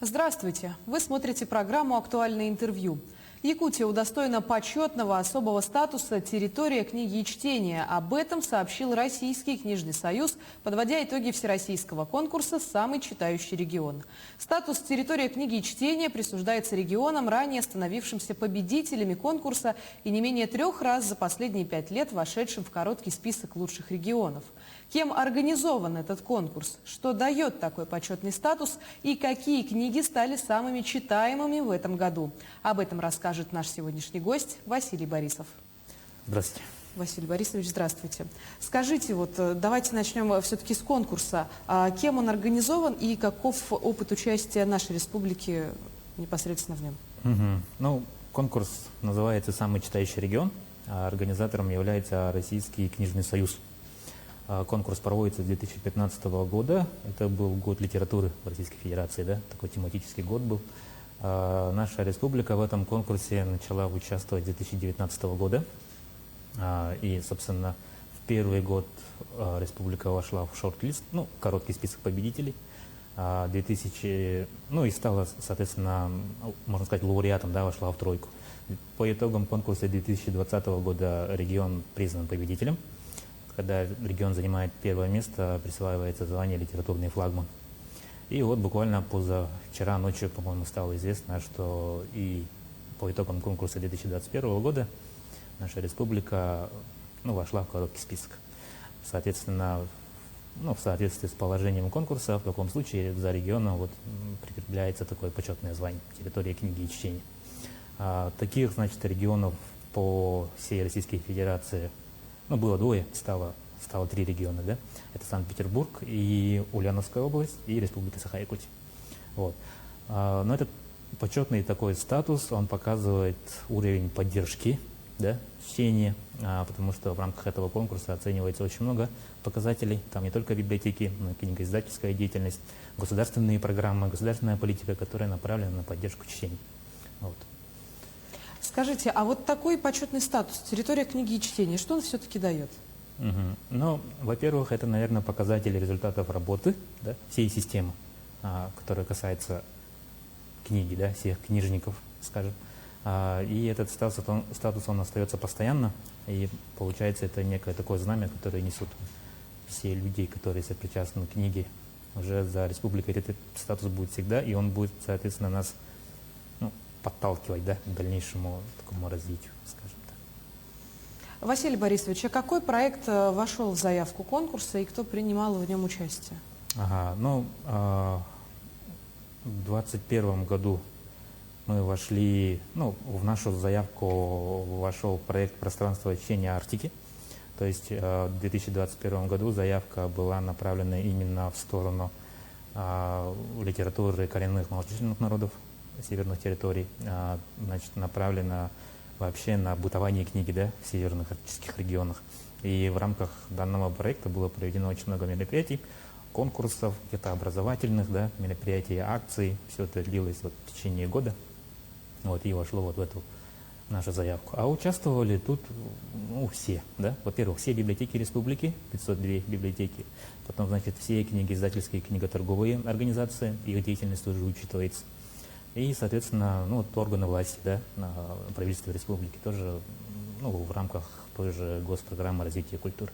Здравствуйте! Вы смотрите программу «Актуальное интервью». Якутия удостоена почетного особого статуса «Территория книги и чтения». Об этом сообщил Российский книжный союз, подводя итоги всероссийского конкурса «Самый читающий регион». Статус «Территория книги и чтения» присуждается регионам, ранее становившимся победителями конкурса и не менее 3 раз за последние 5 лет вошедшим в короткий список лучших регионов. Кем организован этот конкурс? Что дает такой почетный статус? И какие книги стали самыми читаемыми в этом году? Об этом расскажет наш сегодняшний гость Василий Борисов. Здравствуйте. Василий Борисович, здравствуйте. Скажите, давайте начнем все-таки с конкурса. Кем он организован и каков опыт участия нашей республики непосредственно в нем? Конкурс называется «Самый читающий регион», а организатором является Российский книжный союз. Конкурс проводится с 2015 года. Это был год литературы в Российской Федерации, да? Такой тематический год был. Наша республика в этом конкурсе начала участвовать с 2019 года. И, собственно, в первый год республика вошла в шорт-лист, короткий список победителей. И стала, соответственно, можно сказать, лауреатом, да, вошла в тройку. По итогам конкурса 2020 года регион признан победителем. Когда регион занимает первое место, присваивается звание «Литературный флагман». И вот буквально позавчера ночью, по-моему, стало известно, что и по итогам конкурса 2021 года наша республика вошла в короткий список. Соответственно, в соответствии с положением конкурса, в таком случае за регионом прикрепляется такое почетное звание «Территория книги и чтения». Таких, значит, регионов по всей Российской Федерации было двое, стало 3 региона, да? Это Санкт-Петербург и Ульяновская область и Республика Саха-Якутия. Но этот почетный такой статус, он показывает уровень поддержки, да, чтения, потому что в рамках этого конкурса оценивается очень много показателей. Там не только библиотеки, но и книгоиздательская деятельность, государственные программы, государственная политика, которая направлена на поддержку чтения. Скажите, а такой почетный статус «Территория книги и чтения», что он все-таки дает? Во-первых, это, наверное, показатели результатов работы, да, всей системы, которая касается книги, да, всех книжников, скажем. И этот статус, он остается постоянно, и получается, это некое такое знамя, которое несут все люди, которые сопричастны к книге. Уже за республикой этот статус будет всегда, и он будет, соответственно, нас подталкивать, да, к дальнейшему такому развитию, скажем так. Василий Борисович, а какой проект вошел в заявку конкурса и кто принимал в нем участие? В 2021 году мы вошли, в нашу заявку вошел проект «Пространство чтения Арктики». То есть в 2021 году заявка была направлена именно в сторону литературы коренных малочисленных народов северных территорий, направлена вообще на бытование книги, да, в северных арктических регионах. И в рамках данного проекта было проведено очень много мероприятий, конкурсов, каких-то образовательных, да, мероприятий, акций. Все это длилось в течение года. И вошло в эту нашу заявку. А участвовали тут все, да. Во-первых, все библиотеки республики, 502 библиотеки. Потом, значит, все книгоиздательские, книготорговые организации, их деятельность тоже учитывается. И, соответственно, органы власти, да, правительства республики тоже в рамках той же госпрограммы развития культуры.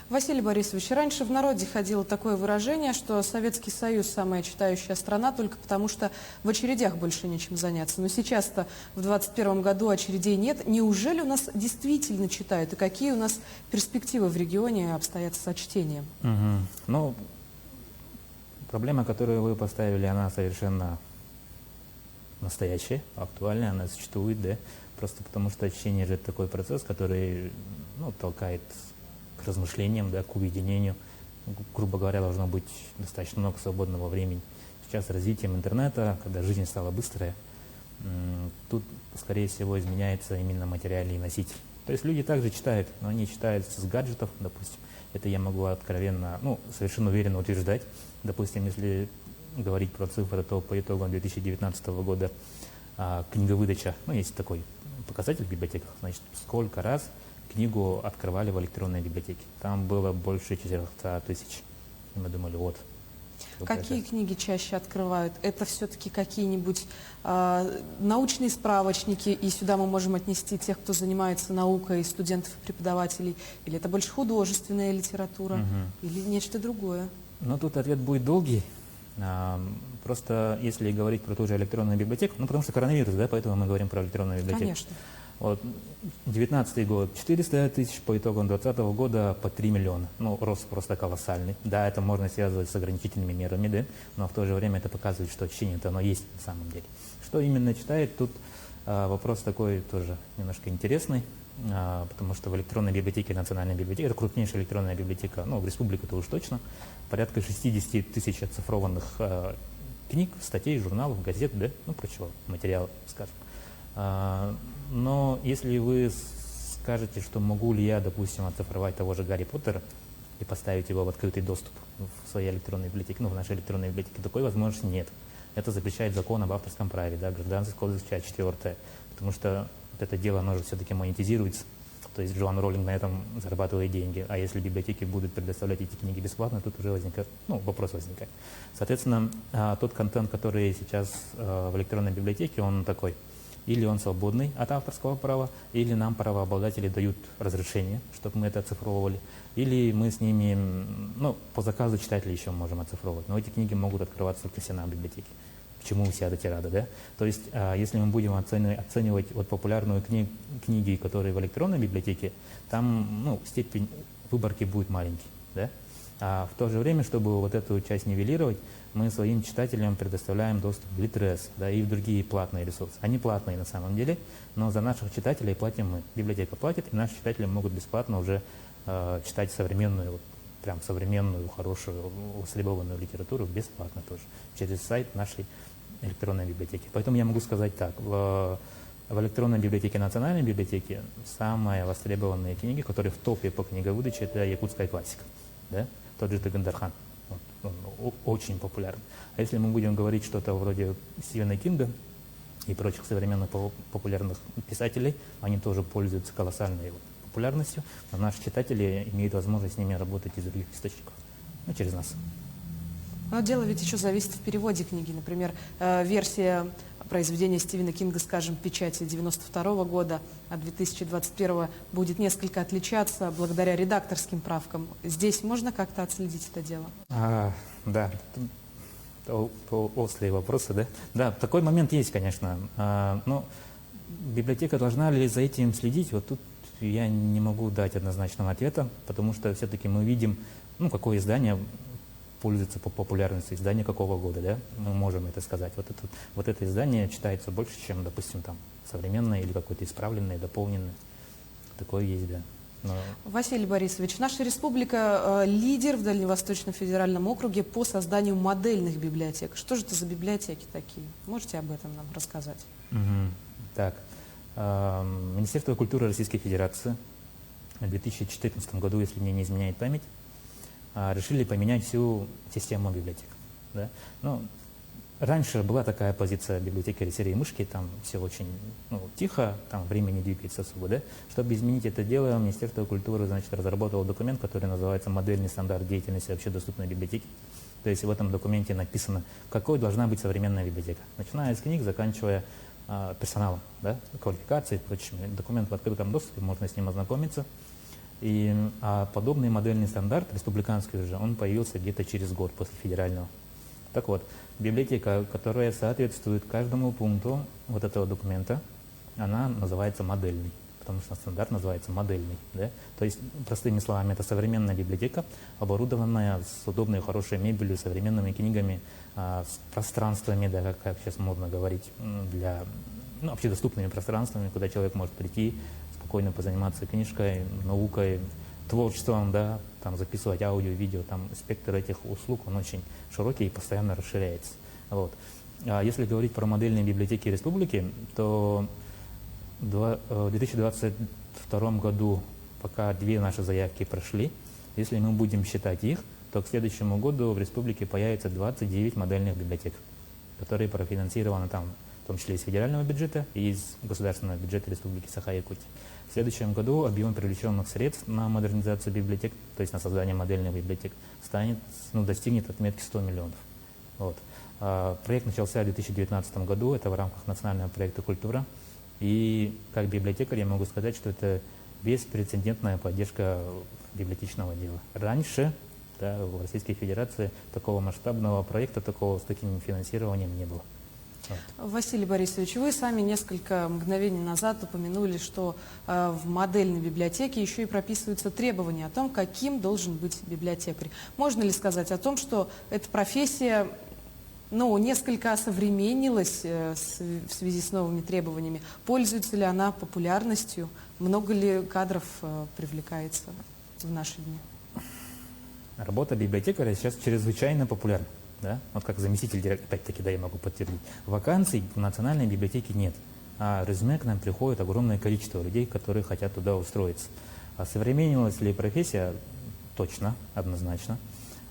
Василий Борисович, раньше в народе ходило такое выражение, что Советский Союз самая читающая страна только потому, что в очередях больше нечем заняться. Но сейчас-то в 2021 году очередей нет. Неужели у нас действительно читают? И какие у нас перспективы в регионе обстоят со чтением? Проблема, которую вы поставили, она совершенно настоящая, актуальная, она существует, да, просто потому что чтение же это такой процесс, который, толкает к размышлениям, да, к уединению. Грубо говоря, должно быть достаточно много свободного времени. Сейчас с развитием интернета, когда жизнь стала быстрая, тут, скорее всего, изменяется именно материальный носитель. То есть люди также читают, но они читают с гаджетов, допустим. Это я могу откровенно, совершенно уверенно утверждать. Допустим, если говорить про цифры, то по итогам 2019 года книговыдача, есть такой показатель в библиотеках, значит, сколько раз книгу открывали в электронной библиотеке. Там было больше 400 тысяч. И мы думали, Какие книги чаще открывают? Это все-таки какие-нибудь научные справочники, и сюда мы можем отнести тех, кто занимается наукой, студентов и преподавателей, или это больше художественная литература, или нечто другое? Ну, тут ответ будет долгий. Просто если говорить про ту же электронную библиотеку, ну, потому что коронавирус, да, поэтому мы говорим про электронную библиотеку. Конечно. Вот, 2019 год 400 тысяч, по итогам 2020 года по 3 миллиона. Ну, рост просто колоссальный. Да, это можно связывать с ограничительными мерами, да, но в то же время это показывает, что чтение-то оно есть на самом деле. Что именно читает, тут вопрос такой тоже немножко интересный, потому что в электронной библиотеке, национальной библиотеке, это крупнейшая электронная библиотека, ну, в республике-то уж точно, порядка 60 тысяч оцифрованных книг, статей, журналов, газет, да, ну, прочего материала, скажем. Но если вы скажете, что могу ли я, допустим, оцифровать того же Гарри Поттера и поставить его в открытый доступ в своей электронной библиотеке, ну, в нашей электронной библиотеке, такой возможности нет. Это запрещает закон об авторском праве, да, Гражданский кодекс, часть 4, потому что вот это дело, оно же все-таки монетизируется, то есть Джоан Роулинг на этом зарабатывает деньги, а если библиотеки будут предоставлять эти книги бесплатно, тут уже возникает, ну, вопрос возникает. Соответственно, тот контент, который сейчас в электронной библиотеке, он такой: или он свободный от авторского права, или нам правообладатели дают разрешение, чтобы мы это оцифровывали, или мы с ними, ну, по заказу читателя еще можем оцифровывать. Но эти книги могут открываться только все на библиотеке. К чему вся эта тирада, да? То есть, если мы будем оценивать вот популярную книги, которые в электронной библиотеке, там, ну, степень выборки будет маленький, да? А в то же время, чтобы вот эту часть нивелировать, мы своим читателям предоставляем доступ в Литрес, да, и в другие платные ресурсы. Они платные на самом деле, но за наших читателей платим мы. Библиотека платит, и наши читатели могут бесплатно уже читать современную, вот, прям современную, хорошую, востребованную литературу бесплатно тоже, через сайт нашей электронной библиотеки. Поэтому я могу сказать так: в электронной библиотеке, национальной библиотеке самые востребованные книги, которые в топе по книговыдаче, это якутская классика, да? Тот же Тагандархан. Он очень популярен. А если мы будем говорить что-то вроде Стивена Кинга и прочих современных популярных писателей, они тоже пользуются колоссальной популярностью, но наши читатели имеют возможность с ними работать из других источников, ну, через нас. Но дело ведь еще зависит в переводе книги. Например, версия произведения Стивена Кинга, скажем, печати 92 года от 2021 будет несколько отличаться благодаря редакторским правкам. Здесь можно как-то отследить это дело? Да, острые вопросы, да? Да, такой момент есть, конечно. Но библиотека должна ли за этим следить? Вот тут я не могу дать однозначного ответа, потому что все-таки мы видим, ну, какое издание пользуется популярностью, издание какого года, да, мы можем это сказать. Вот это издание читается больше, чем, допустим, там, современное или какое-то исправленное, дополненное. Такое есть, да. Но... Василий Борисович, наша республика лидер в Дальневосточном федеральном округе по созданию модельных библиотек. Что же это за библиотеки такие? Можете об этом нам рассказать? Так, Министерство культуры Российской Федерации в 2014 году, если мне не изменяет память, решили поменять всю систему библиотек. Да? Ну, раньше была такая позиция библиотекаря серии мышки, там все очень, ну, тихо, там время не двигается особо. Да? Чтобы изменить это дело, Министерство культуры, значит, разработало документ, который называется «Модельный стандарт деятельности общедоступной библиотеки». То есть в этом документе написано, какой должна быть современная библиотека, начиная с книг, заканчивая персоналом, да? Квалификацией и прочим. Документ в открытом доступе, можно с ним ознакомиться. И подобный модельный стандарт, республиканский уже, он появился где-то через год после федерального. Так вот, библиотека, которая соответствует каждому пункту вот этого документа, она называется модельной, потому что стандарт называется модельный. Да? То есть, простыми словами, это современная библиотека, оборудованная с удобной, хорошей мебелью, современными книгами, с пространствами, да, как сейчас модно говорить, для, ну, общедоступными пространствами, куда человек может прийти, спокойно позаниматься книжкой, наукой, творчеством, да, там записывать аудио, видео, там спектр этих услуг, он очень широкий и постоянно расширяется. Вот. А если говорить про модельные библиотеки республики, то в 2022 году пока 2 наши заявки прошли. Если мы будем считать их, то к следующему году в республике появится 29 модельных библиотек, которые профинансированы там в том числе из федерального бюджета и из государственного бюджета Республики Саха-Якутия. В следующем году объем привлеченных средств на модернизацию библиотек, то есть на создание модельных библиотек, достигнет отметки 100 миллионов. Вот. Проект начался в 2019 году, это в рамках национального проекта «Культура». И как библиотекарь я могу сказать, что это беспрецедентная поддержка библиотечного дела. Раньше в Российской Федерации такого масштабного проекта, такого с таким финансированием не было. Вот. Василий Борисович, вы сами несколько мгновений назад упомянули, что в модельной библиотеке еще и прописываются требования о том, каким должен быть библиотекарь. Можно ли сказать о том, что эта профессия несколько осовременилась в связи с новыми требованиями? Пользуется ли она популярностью? Много ли кадров привлекается в наши дни? Работа библиотекаря сейчас чрезвычайно популярна. Да? Вот как заместитель директора, опять-таки, я могу подтвердить. Вакансий в национальной библиотеке нет, а резюме к нам приходит огромное количество людей, которые хотят туда устроиться. Осовременилась ли профессия? Точно, однозначно.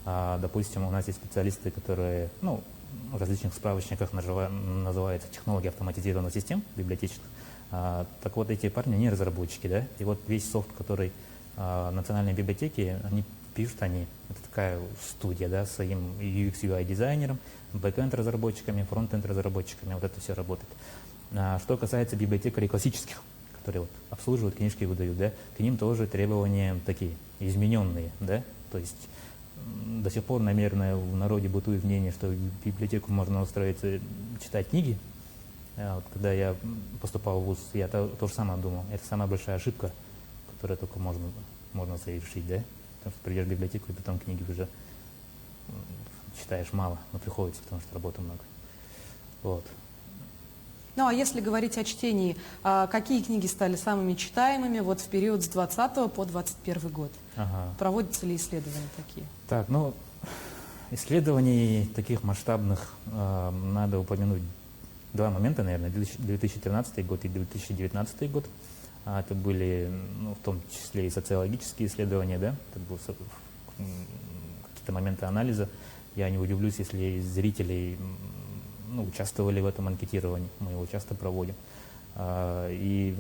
Допустим, у нас есть специалисты, которые, в различных справочниках называются технологи автоматизированных систем библиотечных. Так вот, эти парни, они разработчики, да? И вот весь софт, который национальной библиотеки, это такая студия, да, с своим UX, UI дизайнером, бэкэнд разработчиками, фронтенд разработчиками, вот это все работает. Что касается библиотекарей классических, которые обслуживают книжки и выдают, да, к ним тоже требования такие измененные, да, то есть до сих пор, наверное, в народе бытует мнение, что в библиотеку можно устроиться читать книги. Когда я поступал в ВУЗ, я то же самое думал. Это самая большая ошибка, которую только можно совершить, да? Потому что придешь в библиотеку, и потом книги уже читаешь мало, но приходится, потому что работы много. Вот. А если говорить о чтении, какие книги стали самыми читаемыми в период с 20 по 21 год? Проводятся ли исследования такие? Так, исследований таких масштабных надо упомянуть два момента, наверное, 2013 год и 2019 год. Это были, в том числе и социологические исследования, да, это были какие-то моменты анализа. Я не удивлюсь, если зрители участвовали в этом анкетировании, мы его часто проводим. И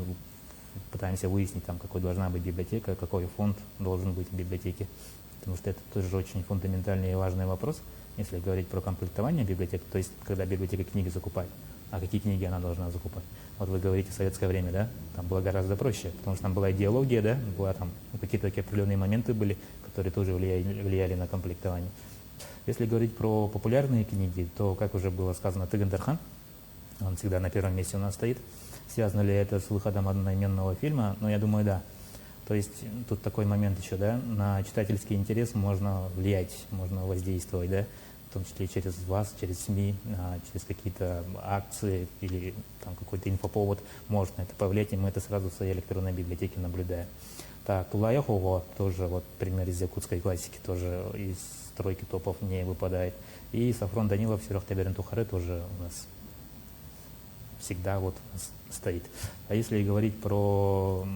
пытаемся выяснить, какой должна быть библиотека, какой фонд должен быть в библиотеке. Потому что это тоже очень фундаментальный и важный вопрос, если говорить про комплектование библиотек, то есть когда библиотека книги закупает, а какие книги она должна закупать. Вот вы говорите в советское время, да, там было гораздо проще, потому что там была идеология, да, какие-то такие определенные моменты были, которые тоже влияли на комплектование. Если говорить про популярные книги, то, как уже было сказано, Тыгын Дархан, он всегда на первом месте у нас стоит. Связано ли это с выходом одноименного фильма? Я думаю, да. То есть тут такой момент еще, да, на читательский интерес можно влиять, можно воздействовать, да, в том числе через вас, через СМИ, через какие-то акции или какой-то инфоповод может на это повлиять, и мы это сразу в своей электронной библиотеке наблюдаем. Так, Тулая Хова тоже, пример из якутской классики, тоже из тройки топов не выпадает. И Сафрон Данилов, Серег Таберен Тухары тоже у нас всегда стоит. А если говорить про...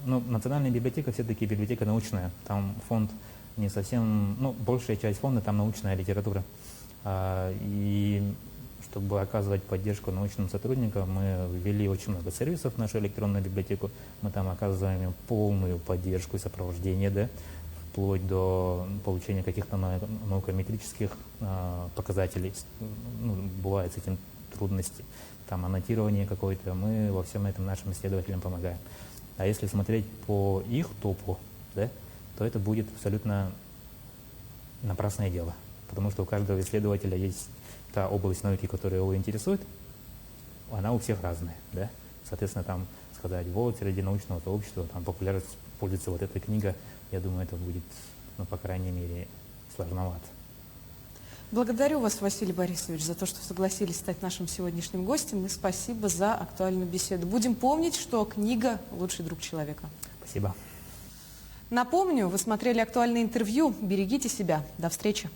национальная библиотека все-таки библиотека научная. Там фонд не совсем... большая часть фонда там научная литература. И чтобы оказывать поддержку научным сотрудникам, мы ввели очень много сервисов в нашу электронную библиотеку. Мы там оказываем им полную поддержку и сопровождение, да, вплоть до получения каких-то наукометрических показателей. Бывают с этим трудности. Там аннотирование какое-то. Мы во всем этом нашим исследователям помогаем. А если смотреть по их топу, да, то это будет абсолютно напрасное дело. Потому что у каждого исследователя есть та область науки, которая его интересует, она у всех разная. Да? Соответственно, там сказать, среди научного сообщества популярность пользуется эта книга, я думаю, это будет, по крайней мере, сложновато. Благодарю вас, Василий Борисович, за то, что согласились стать нашим сегодняшним гостем, и спасибо за актуальную беседу. Будем помнить, что книга – лучший друг человека. Спасибо. Напомню, вы смотрели актуальное интервью. Берегите себя. До встречи.